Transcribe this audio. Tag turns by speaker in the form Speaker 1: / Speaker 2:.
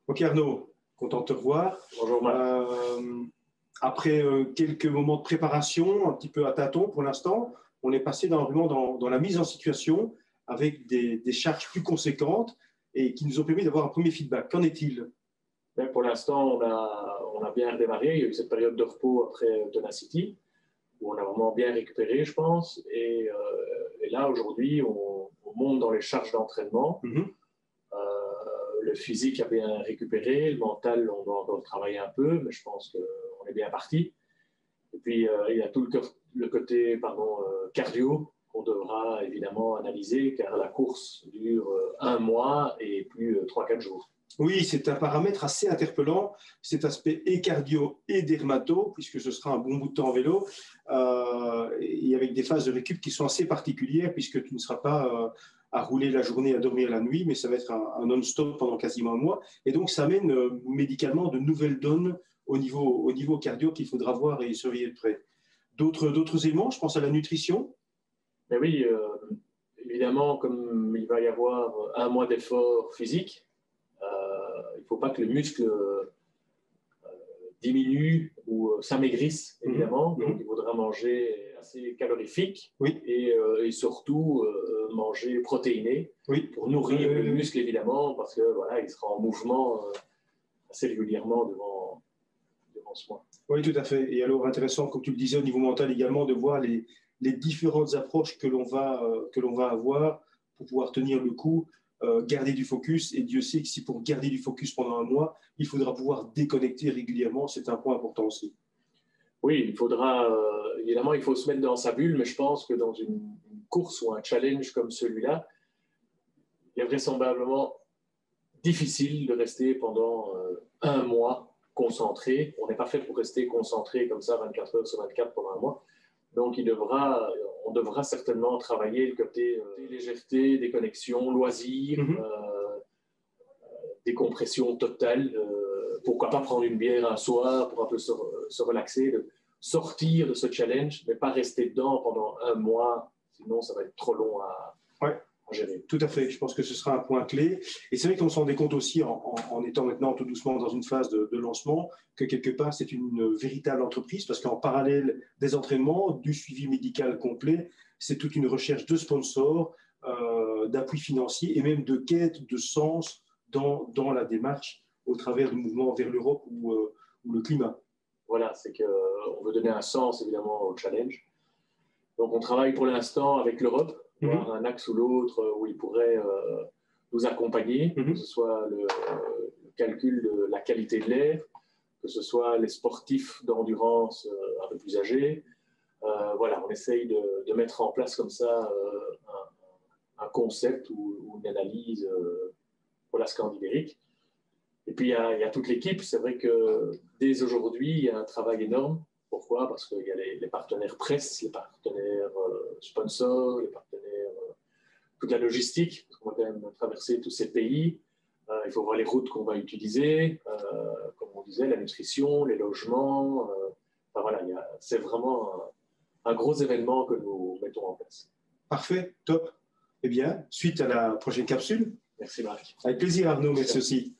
Speaker 1: Ok Arnaud, content de te revoir.
Speaker 2: Bonjour Marc.
Speaker 1: Après quelques moments de préparation, un petit peu à tâtons pour l'instant, on est passé dans la mise en situation avec des charges plus conséquentes et qui nous ont permis d'avoir un premier feedback. Qu'en est-il?
Speaker 2: Ben, pour l'instant, on a bien redémarré. Il y a eu cette période de repos après Tenacity, où on a vraiment bien récupéré, je pense. Et là, aujourd'hui, on monte dans les charges d'entraînement. Le physique a bien récupéré. Le mental, on doit encore travailler un peu, mais je pense qu'on est bien parti. Et puis, il y a tout le côté cardio qu'on devra évidemment analyser, car la course dure un mois et plus 3-4 jours.
Speaker 1: Oui, c'est un paramètre assez interpellant, cet aspect et cardio et dermato, puisque ce sera un bon bout de temps en vélo, et avec des phases de récup qui sont assez particulières, puisque tu ne seras pas à rouler la journée, à dormir la nuit, mais ça va être un non-stop pendant quasiment un mois. Et donc, ça amène médicalement de nouvelles donnes au niveau cardio qu'il faudra voir et surveiller de près. D'autres éléments, je pense à la nutrition.
Speaker 2: Mais oui, évidemment, comme il va y avoir un mois d'effort physique, il ne faut pas que le muscle diminue ou s'amaigrisse, évidemment. Donc, il faudra manger assez calorifique et surtout manger protéiné pour nourrir le muscle, évidemment, parce que voilà, il sera en mouvement assez régulièrement devant ce mois.
Speaker 1: Oui, tout à fait. Et alors, intéressant, comme tu le disais, au niveau mental également, de voir les différentes approches que l'on va avoir pour pouvoir tenir le coup, garder du focus. Et Dieu sait que si pour garder du focus pendant un mois, il faudra pouvoir déconnecter régulièrement, c'est un point important aussi.
Speaker 2: Oui, il faudra, évidemment, il faut se mettre dans sa bulle, mais je pense que dans une course ou un challenge comme celui-là, il est vraisemblablement difficile de rester pendant un mois concentré. On n'est pas fait pour rester concentré comme ça 24 heures sur 24 pendant un mois. Donc, on devra certainement travailler le côté légèreté, déconnexion, loisirs, décompression totale. Pourquoi pas prendre une bière un soir pour un peu se relaxer, de sortir de ce challenge, mais pas rester dedans pendant un mois, sinon ça va être trop long à gérer.
Speaker 1: Tout à fait, je pense que ce sera un point clé. Et c'est vrai qu'on s'en rendait compte aussi en étant maintenant tout doucement dans une phase de lancement, que quelque part c'est une véritable entreprise, parce qu'en parallèle des entraînements, du suivi médical complet, c'est toute une recherche de sponsors, d'appui financier et même de quête de sens dans la démarche au travers du mouvement vers l'Europe ou le climat.
Speaker 2: Voilà, c'est qu'on veut donner un sens évidemment au challenge. Donc on travaille pour l'instant avec l'Europe, voir un axe ou l'autre où ils pourraient nous accompagner, que ce soit le calcul de la qualité de l'air, que ce soit les sportifs d'endurance un peu plus âgés. Voilà, on essaye de mettre en place comme ça un concept ou une analyse pour la scandibérique. Et puis il y a toute l'équipe. C'est vrai que dès aujourd'hui, il y a un travail énorme. Pourquoi? Parce qu'il y a les partenaires presse, les partenaires sponsors, les partenaires, toute la logistique, parce qu'on va quand même traverser tous ces pays. Il faut voir les routes qu'on va utiliser, comme on disait, la nutrition, les logements. Enfin, voilà, c'est vraiment un gros événement que nous mettons en place.
Speaker 1: Parfait, top. Eh bien, suite à la prochaine capsule.
Speaker 2: Merci Marc.
Speaker 1: Avec plaisir Arnaud, merci aussi.